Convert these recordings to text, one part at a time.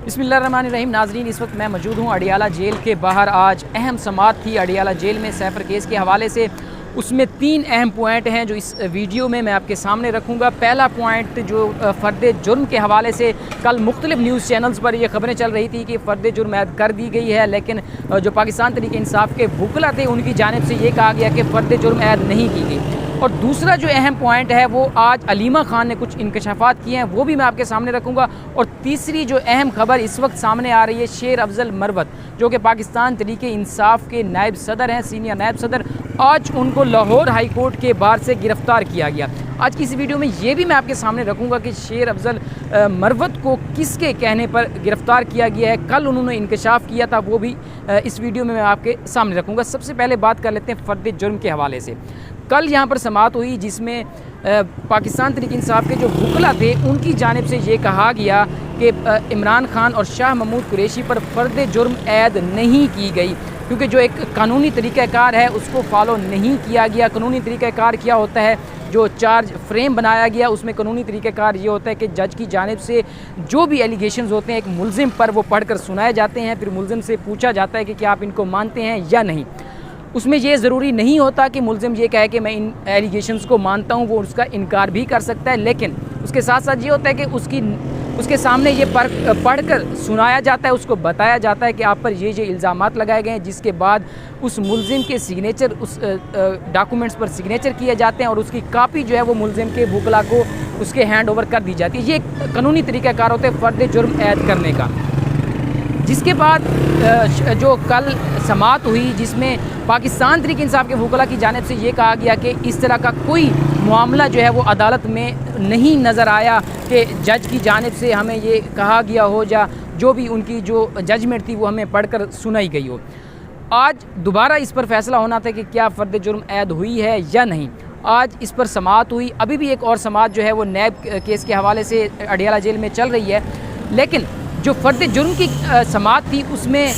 बिस्मिल्लाहिर्रहमानिर्रहीम। नाजरीन, इस वक्त मैं मौजूद हूँ अडियाला जेल के बाहर। आज अहम समाअत थी अडियाला जेल में सैफर केस के हवाले से। उसमें 3 अहम पॉइंट हैं जो इस वीडियो में मैं आपके सामने रखूँगा। पहला पॉइंट जो फ़र्द जुर्म के हवाले से कल मुख्तलिफ न्यूज़ चैनल्स पर ये ख़बरें चल रही थी कि फ़र्द जुर्म ऐद कर दी गई है, लेकिन जो पाकिस्तान तहरीक इंसाफ के वकला थे उनकी जानिब से ये कहा गया कि फ़र्द जुर्म ऐद नहीं की गई। और दूसरा जो अहम पॉइंट है वो आज अलीमा खान ने कुछ इंकशाफात किए हैं, वो भी मैं आपके सामने रखूँगा। और तीसरी जो अहम खबर इस वक्त सामने आ रही है, शेर अफजल मरवत जो कि पाकिस्तान तहरीक इंसाफ के नायब सदर हैं, सीनियर नायब सदर, आज उनको लाहौर हाई कोर्ट के बाहर से गिरफ़्तार किया गया। आज की इस वीडियो में ये भी मैं आपके सामने रखूँगा कि शेर अफजल मरवत को किसके कहने पर गिरफ़्तार किया गया है। कल उन्होंने इंकशाफ किया था, वो भी इस वीडियो में मैं आपके सामने रखूँगा। सबसे पहले बात कर लेते हैं फ़र्द जुर्म के हवाले से। कल यहाँ पर समाअत हुई जिसमें पाकिस्तान तहरीक इंसाफ के जो वकला थे उनकी जानिब से ये कहा गया कि इमरान खान और शाह महमूद कुरैशी पर फ़र्द जुर्म ऐद नहीं की गई, क्योंकि जो एक कानूनी तरीक़ाकार है उसको फॉलो नहीं किया गया। कानूनी तरीक़ाकार क्या होता है, जो चार्ज फ्रेम बनाया गया उसमें कानूनी तरीक़ाकार ये होता है कि जज की जानिब से जो भी एलिगेशंस होते हैं एक मुलजिम पर वो पढ़कर सुनाए जाते हैं, फिर मुलजिम से पूछा जाता है कि क्या आप इनको मानते हैं या नहीं। उसमें ये ज़रूरी नहीं होता कि मुलजिम ये कहे कि मैं इन एलिगेशंस को मानता हूँ, वो उसका इनकार भी कर सकता है, लेकिन उसके साथ साथ ये होता है कि उसके सामने ये पढ़कर सुनाया जाता है, उसको बताया जाता है कि आप पर ये इल्ज़ामात लगाए गए हैं, जिसके बाद उस मुलजिम के सिग्नेचर उस डॉक्यूमेंट्स पर सिग्नेचर किए जाते हैं और उसकी कापी जो है वो मुलजिम के वकला को उसके हैंड ओवर कर दी जाती है। ये एक कानूनी तरीक़ाकार होता है फ़र्द जुर्म ऐद करने का। जिसके बाद जो कल समाअत हुई जिसमें पाकिस्तान तहरीक इंसाफ के वकला की जानिब से ये कहा गया कि इस तरह का कोई मामला जो है वो अदालत में नहीं नज़र आया कि जज की जानिब से हमें ये कहा गया हो या जो भी उनकी जो जजमेंट थी वो हमें पढ़कर सुनाई गई हो। आज दोबारा इस पर फैसला होना था कि क्या फ़र्द जुर्म ऐद हुई है या नहीं। आज इस पर समाअत हुई। अभी भी एक और समाअत जो है वो नैब केस के हवाले से अडियाला जेल में चल रही है, लेकिन जो फ़र्द जुर्म की समाअत थी उसमें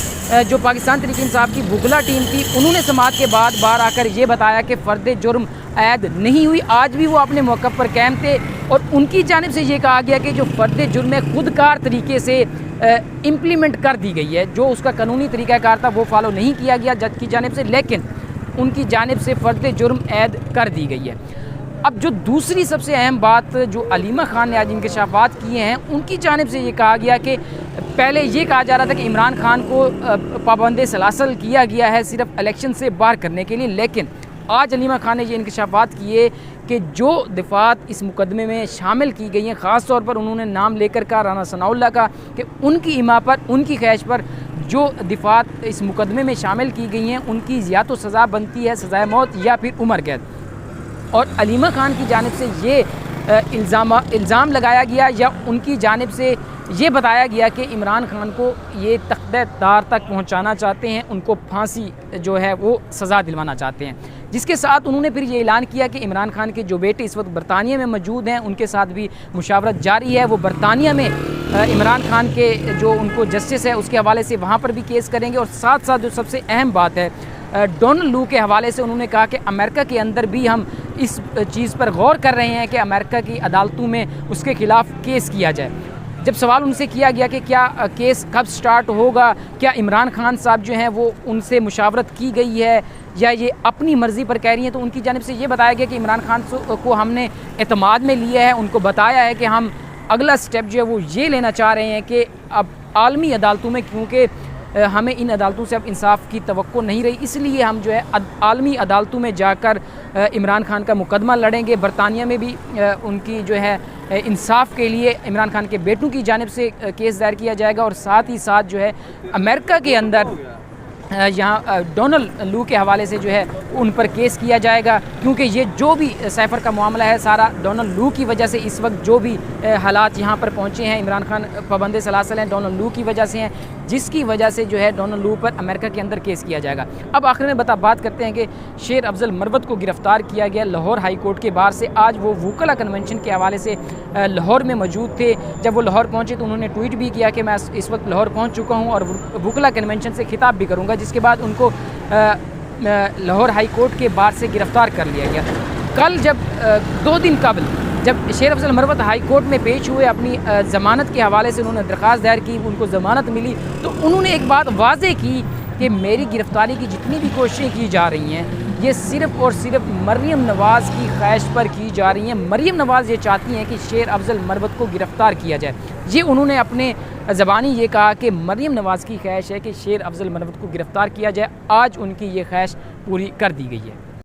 जो पाकिस्तान तहरीक इंसाफ की वकला टीम थी उन्होंने समाअत के बाद बाहर आकर ये बताया कि फ़र्द जुर्म ऐद नहीं हुई। आज भी वो अपने मौक़िफ़ पर कायम थे और उनकी जानिब से ये कहा गया कि जो फ़र्द जुर्म है खुदकार तरीके से इम्प्लीमेंट कर दी गई है, जो उसका कानूनी तरीक़ाकार था वो फॉलो नहीं किया गया जज की जानिब से, लेकिन उनकी जानिब से फ़र्द जुर्म ऐद कर दी गई है। अब जो दूसरी सबसे अहम बात जो अलीमा खान ने आज इंकशाफात किए हैं उनकी जानिब से ये कहा गया कि पहले ये कहा जा रहा था कि इमरान खान को पाबंद सलासल किया गया है सिर्फ इलेक्शन से बाहर करने के लिए, लेकिन आज अलीमा खान ने ये इंकशाफात किए कि जो दिफात इस मुकदमे में शामिल की गई हैं, ख़ास तौर पर उन्होंने नाम लेकर कहा राना सनाउल्लाह का कि उनकी इमा पर उनकी ख्वाहिश पर जो दिफात इस मुकदमे में शामिल की गई हैं उनकी या तो सज़ा बनती है सज़ाए मौत या फिर उम्र कैद। और अलीमा खान की जानिब से ये इल्ज़ाम लगाया गया या उनकी जानिब से ये बताया गया कि इमरान खान को ये तख्ते-दार तक पहुंचाना चाहते हैं, उनको फांसी जो है वो सज़ा दिलवाना चाहते हैं। जिसके साथ उन्होंने फिर ये ऐलान किया कि इमरान खान के जो बेटे इस वक्त बरतानिया में मौजूद हैं उनके साथ भी मुशावरत जारी है। वो बरतानिया में इमरान खान के जो उनको जस्टिस है उसके हवाले से वहाँ पर भी केस करेंगे। और साथ साथ जो सबसे अहम बात है डोनाल्ड लू के हवाले से उन्होंने कहा कि अमेरिका के अंदर भी हम इस चीज़ पर गौर कर रहे हैं कि अमेरिका की अदालतों में उसके ख़िलाफ़ केस किया जाए। जब सवाल उनसे किया गया कि क्या केस कब स्टार्ट होगा, क्या इमरान खान साहब जो हैं वो उनसे मुशावरत की गई है या ये अपनी मर्ज़ी पर कह रही हैं, तो उनकी जानिब से ये बताया गया कि इमरान खान को हमने एतमाद में लिया है, उनको बताया है कि हम अगला स्टेप जो है वो ये लेना चाह रहे हैं कि अब आलमी अदालतों में, क्योंकि हमें इन अदालतों से अब इंसाफ की तवक्को नहीं रही, इसलिए हम जो है आलमी अदालतों में जाकर इमरान खान का मुकदमा लड़ेंगे। बरतानिया में भी उनकी जो है इंसाफ के लिए इमरान खान के बेटों की जानिब से केस दायर किया जाएगा। और साथ ही साथ जो है अमेरिका के अंदर यहाँ डोनाल्ड लू के हवाले से जो है उन पर केस किया जाएगा, क्योंकि ये जो भी सैफर का मामला है सारा डोनाल्ड लू की वजह से इस वक्त जो भी हालात यहाँ पर पहुँचे हैं, इमरान खान पाबंद सलासल हैं डोनाल्ड लू की वजह से हैं, जिसकी वजह से जो है डोनाल्ड लू पर अमेरिका के अंदर केस किया जाएगा। अब आखिर में बात करते हैं कि शेर अफजल मरवत को गिरफ़्तार किया गया लाहौर हाई कोर्ट के बाहर से। आज वो वकला कन्वेंशन के हवाले से लाहौर में मौजूद थे। जब वो लाहौर पहुँचे तो उन्होंने ट्वीट भी किया कि मैं इस वक्त लाहौर पहुँच चुका हूँ और वकला कन्वेंशन से खिताब भी करूँगा, जिसके बाद उनको लाहौर हाई कोर्ट के बाहर से गिरफ़्तार कर लिया गया। कल जब 2 दिन कबल जब शेर अफजल मरवत हाई कोर्ट में पेश हुए, अपनी ज़मानत के हवाले से उन्होंने दरख्वास्त दायर की, उनको ज़मानत मिली, तो उन्होंने एक बात वाज़ेह की कि मेरी गिरफ़्तारी की जितनी भी कोशिशें की जा रही हैं ये सिर्फ़ और सिर्फ मरीम नवाज़ की ख्वाहिश पर की जा रही हैं। मरीम नवाज़ ये चाहती हैं कि शेर अफजल मरवत को गिरफ़्तार किया जाए। ये उन्होंने अपने ज़बानी ये कहा कि मरीम नवाज़ की ख्वाहिश है कि शेर अफजल मरवत को गिरफ़्तार किया जाए। आज उनकी ये ख्वाहिश पूरी कर दी गई है।